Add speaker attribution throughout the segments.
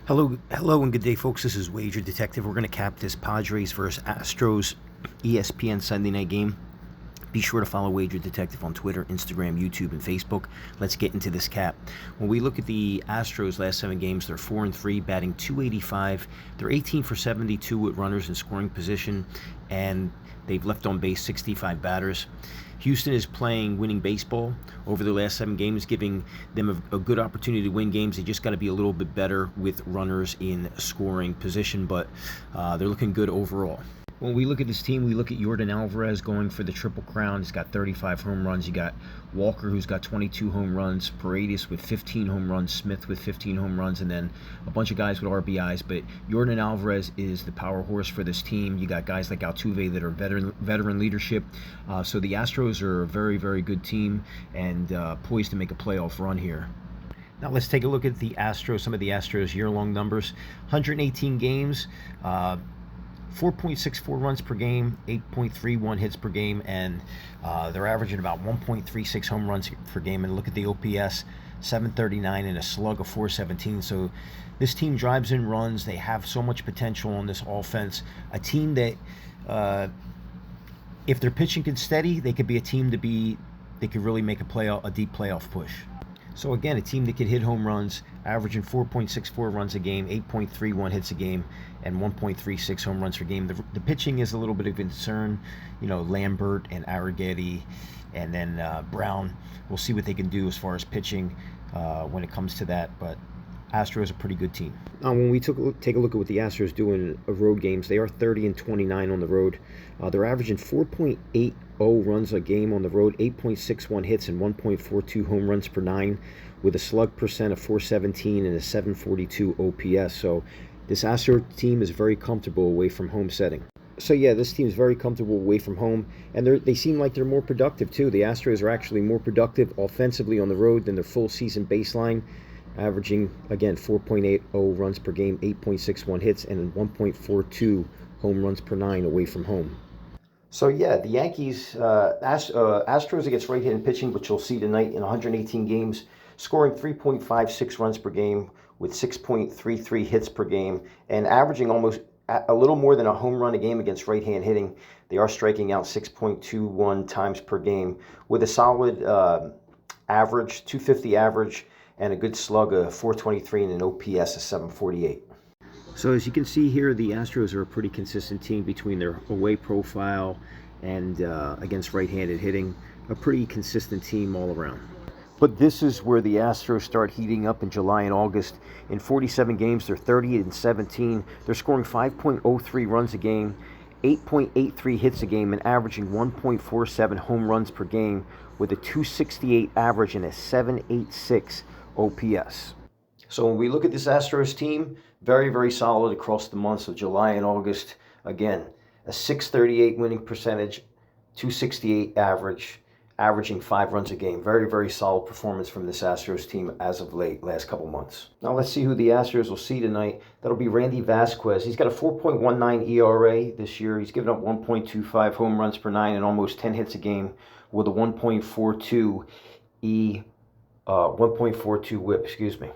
Speaker 1: Hello, and good day, folks. This is Wager Detective. We're going to cap this Padres versus Astros ESPN Sunday night game. Be sure to follow Wager Detective on Twitter, Instagram, YouTube, and Facebook. Let's get into this cap. When we look at the Astros' last 7 games, they're 4-3, batting .285. They're 18 for 72 with runners in scoring position, and they've left on base 65 batters. Houston is playing winning baseball over the last 7 games, giving them a good opportunity to win games. They just got to be a little bit better with runners in scoring position, but they're looking good overall. When we look at this team, we look at Yordan Alvarez going for the Triple Crown. He's got 35 home runs. You got Walker, who's got 22 home runs, Paredes with 15 home runs, Smith with 15 home runs, and then a bunch of guys with RBIs. But Yordan Alvarez is the power horse for this team. You got guys like Altuve that are veteran leadership. So the Astros are a very, very good team and poised to make a playoff run here. Now let's take a look at the Astros, some of the Astros year-long numbers. 118 games, 4.64 runs per game, 8.31 hits per game, and they're averaging about 1.36 home runs per game. And look at the OPS, 739 and a slug of 417. So this team drives in runs. They have so much potential on this offense. A team that, if their pitching can steady, they could be a team they could really make a deep playoff push. So again, a team that could hit home runs, averaging 4.64 runs a game, 8.31 hits a game, and 1.36 home runs per game. The pitching is a little bit of a concern. You know, Lambert and Arrighetti, and then Brown. We'll see what they can do as far as pitching when it comes to that. But Astros a pretty good team. Now, when we take a look at what the Astros do in road games, they are 30-29 on the road. They're averaging 4.80 runs a game on the road, 8.61 hits, and 1.42 home runs per 9, with a slug percent of 417 and a 742 OPS. So this Astros team is very comfortable away from home setting. So yeah, this team is very comfortable away from home, and they seem like they're more productive too. The Astros are actually more productive offensively on the road than their full season baseline, averaging, again, 4.80 runs per game, 8.61 hits, and 1.42 home runs per 9 away from home. So yeah, the Yankees, Astros against right-handed pitching, which you'll see tonight in 118 games, scoring 3.56 runs per game with 6.33 hits per game, and averaging almost a little more than a home run a game against right-hand hitting. They are striking out 6.21 times per game with a solid average, 250 average, and a good slug of 423 and an OPS of 748. So as you can see here, the Astros are a pretty consistent team between their away profile and against right-handed hitting. A pretty consistent team all around. But this is where the Astros start heating up in July and August. In 47 games, they're 30-17. They're scoring 5.03 runs a game, 8.83 hits a game, and averaging 1.47 home runs per game with a 268 average and a 786 OPS. So when we look at this Astros team, very, very solid across the months of July and August. Again, a 638 winning percentage, 268 average, averaging 5 runs a game. Very, very solid performance from this Astros team as of late, last couple months. Now let's see who the Astros will see tonight. That'll be Randy Vasquez. He's got a 4.19 ERA this year. He's given up 1.25 home runs per 9 and almost 10 hits a game with a 1.42 whip, excuse me.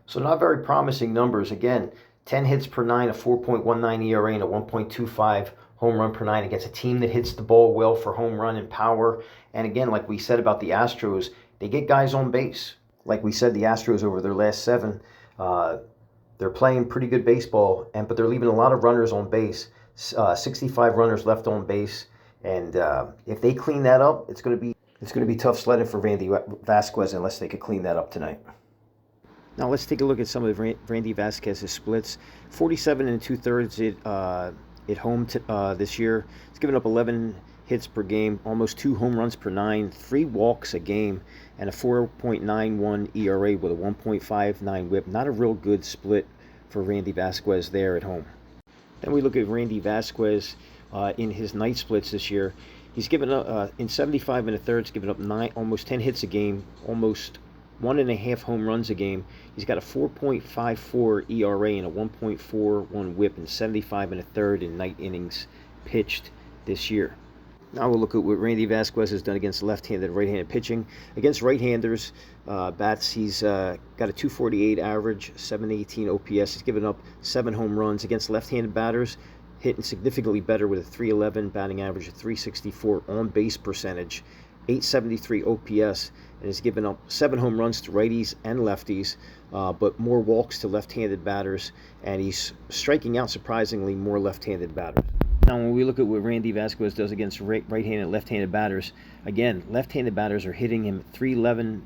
Speaker 1: So not very promising numbers. Again, 10 hits per 9, a 4.19 ERA, and a 1.25 home run per 9 against a team that hits the ball well for home run and power. And again, like we said about the Astros, they get guys on base. Like we said, the Astros over their last 7, they're playing pretty good baseball, but they're leaving a lot of runners on base. 65 runners left on base, and if they clean that up, it's going to be tough sledding for Randy Vasquez unless they could clean that up tonight. Now let's take a look at some of Randy Vasquez's splits. 47 2/3 at home this year. He's given up 11 hits per game, almost 2 home runs per 9, 3 walks a game, and a 4.91 ERA with a 1.59 whip. Not a real good split for Randy Vasquez there at home. Then we look at Randy Vasquez in his night splits this year. He's given up in 75 1/3, given up almost 10 hits a game, almost 1.5 home runs a game. He's got a 4.54 ERA and a 1.41 whip in 75 1/3 in night innings pitched this year. Now we'll look at what Randy Vasquez has done against left-handed and right-handed pitching. Against right-handers, bats, he's got a 248 average, 718 OPS. He's given up 7 home runs. Against left-handed batters, hitting significantly better with a 311 batting average, a 364 on-base percentage, 873 OPS, and has given up 7 home runs to righties and lefties, but more walks to left-handed batters, and he's striking out surprisingly more left-handed batters. Now, when we look at what Randy Vasquez does against right-handed and left-handed batters, again, left-handed batters are hitting him 311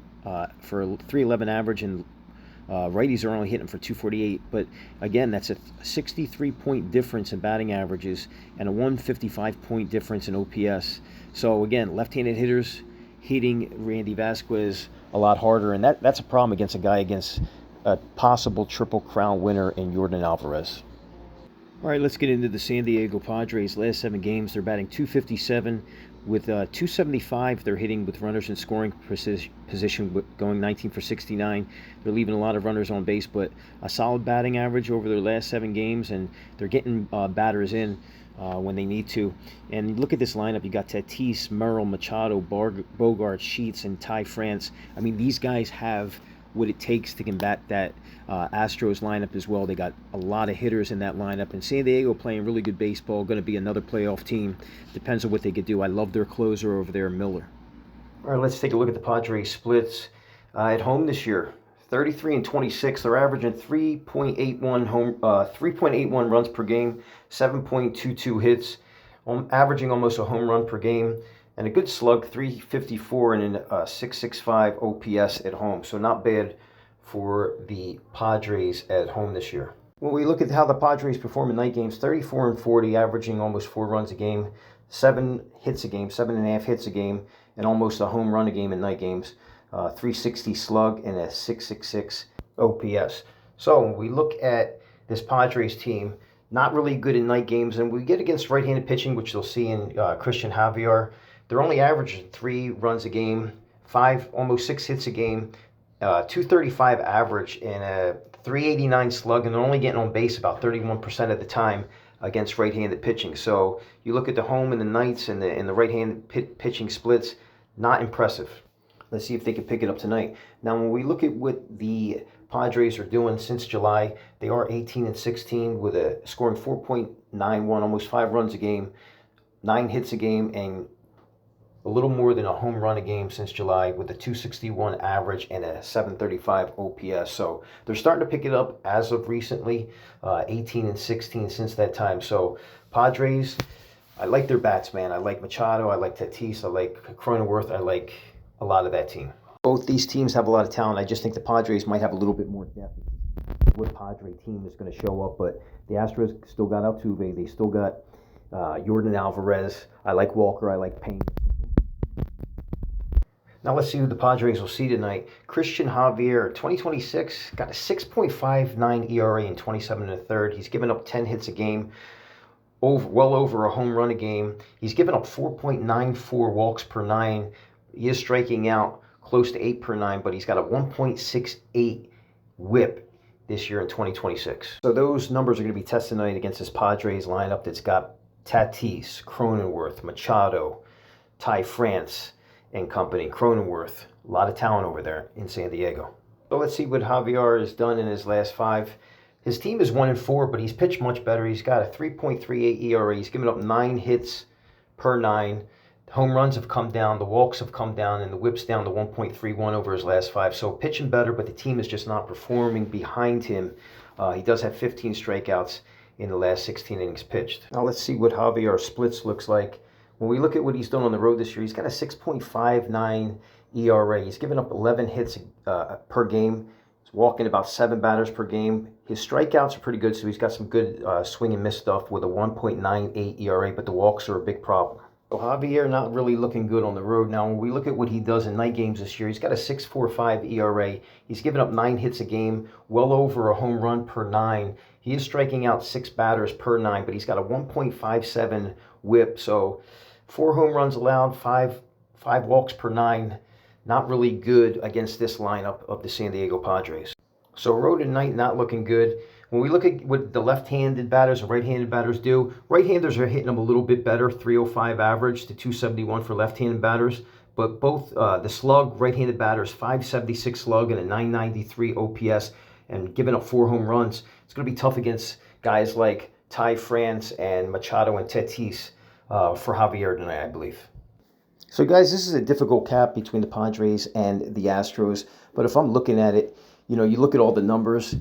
Speaker 1: for a 311 average, and righties are only hitting for 248. But again, that's a 63-point difference in batting averages and a 155-point difference in OPS. So again, left-handed hitters hitting Randy Vasquez a lot harder, and that's a problem against a guy against a possible Triple Crown winner in Yordan Alvarez. All right, let's get into the San Diego Padres. Last 7 games, they're batting .257 with .275. They're hitting with runners in scoring position, going 19 for 69. They're leaving a lot of runners on base, but a solid batting average over their last 7 games, and they're getting batters in when they need to. And look at this lineup. You got Tatis, Merrill, Machado, Bogart, Sheets, and Ty France. I mean, these guys have what it takes to combat that Astros lineup as well. They got a lot of hitters in that lineup, and San Diego playing really good baseball, going to be another playoff team. Depends on what they could do. I love their closer over there, Miller. All right, let's take a look at the Padres splits at home this year. 33 and 26. They're averaging 3.81 runs per game, 7.22 hits, averaging almost a home run per game, and a good slug, 354 and a 665 OPS at home. So not bad for the Padres at home this year. When we look at how the Padres perform in night games, 34 and 40, averaging almost 4 runs a game, 7 hits a game, 7.5 hits a game, and almost a home run a game in night games. 360 slug and a 666 OPS. So when we look at this Padres team, not really good in night games, and we get against right-handed pitching, which you'll see in Christian Javier. They're only averaging 3 runs a game, almost 6 hits a game, 235 average, and a 389 slug, and they're only getting on base about 31% of the time against right-handed pitching. So you look at the home and the nights and the right-handed pitching splits, not impressive. Let's see if they can pick it up tonight. Now, when we look at what the Padres are doing since July, they are 18 and 16 with a scoring 4.91, almost 5 runs a game, 9 hits a game, and a little more than a home run a game since July with a 261 average and a 735 OPS. So they're starting to pick it up as of recently, 18 and 16 since that time. So Padres, I like their bats, man. I like Machado, I like Tatis, I like Cronenworth, I like a lot of that team. Both these teams have a lot of talent. I just think the Padres might have a little bit more depth. What Padre team is going to show up, but the Astros still got Altuve. They still got Yordan Alvarez. I like Walker. I like Payne. Now let's see who the Padres will see tonight. Christian Javier, 2026, got a 6.59 ERA in 27 1/3. He's given up 10 hits a game, well over a home run a game. He's given up 4.94 walks per 9. He is striking out close to 8 per 9, but he's got a 1.68 whip this year in 2026. So those numbers are going to be tested tonight against this Padres lineup that's got Tatis, Cronenworth, Machado, Ty France, and company. Cronenworth, a lot of talent over there in San Diego. So let's see what Javier has done in his last 5. His team is 1 and 4, but he's pitched much better. He's got a 3.38 ERA. He's given up 9 hits per 9. Home runs have come down, the walks have come down, and the whip's down to 1.31 over his last 5. So pitching better, but the team is just not performing behind him. He does have 15 strikeouts in the last 16 innings pitched. Now let's see what Javier splits looks like. When we look at what he's done on the road this year, he's got a 6.59 ERA. He's given up 11 hits per game. He's walking about 7 batters per game. His strikeouts are pretty good, so he's got some good swing and miss stuff with a 1.98 ERA, but the walks are a big problem. So Javier not really looking good on the road. Now, when we look at what he does in night games this year, he's got a 6.45 ERA. He's given up 9 hits a game, well over a home run per 9. He is striking out 6 batters per 9, but he's got a 1.57 whip. So 4 home runs allowed, 5 walks per 9. Not really good against this lineup of the San Diego Padres. So road tonight not looking good. When we look at what the left-handed batters and right-handed batters do, right-handers are hitting them a little bit better, 305 average to 271 for left-handed batters. But both the slug, right-handed batters, 576 slug and a 993 OPS, and giving up 4 home runs. It's going to be tough against guys like Ty France and Machado and Tatis for Javier tonight, I believe. So, guys, this is a difficult cap between the Padres and the Astros. But if I'm looking at it, you know, you look at all the numbers.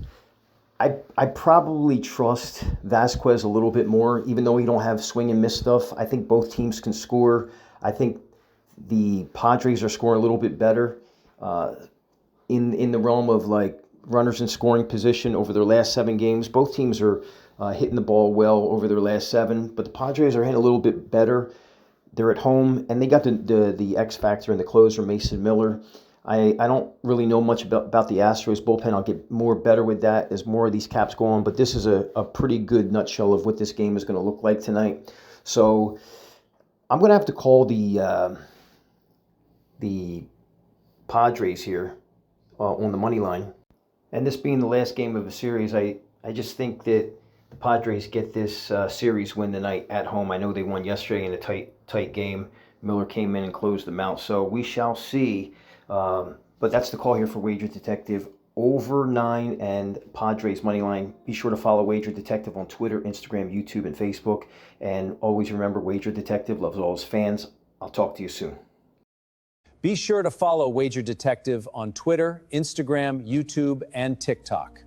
Speaker 1: I probably trust Vasquez a little bit more, even though he don't have swing and miss stuff. I think both teams can score. I think the Padres are scoring a little bit better in the realm of like runners in scoring position over their last 7 games. Both teams are hitting the ball well over their last 7, but the Padres are hitting a little bit better. They're at home, and they got the X factor in the closer, Mason Miller. I don't really know much about the Astros bullpen. I'll get more better with that as more of these caps go on, but this is a pretty good nutshell of what this game is going to look like tonight. So I'm going to have to call the Padres here on the money line. And this being the last game of the series, I just think that the Padres get this series win tonight at home. I know they won yesterday in a tight game. Miller came in and closed them out. So we shall see. But that's the call here for Wager Detective. Over 9 and Padres money line. Be sure to follow Wager Detective on Twitter, Instagram, YouTube, and Facebook. And always remember, Wager Detective loves all his fans. I'll talk to you soon.
Speaker 2: Be sure to follow Wager Detective on Twitter, Instagram, YouTube, and TikTok.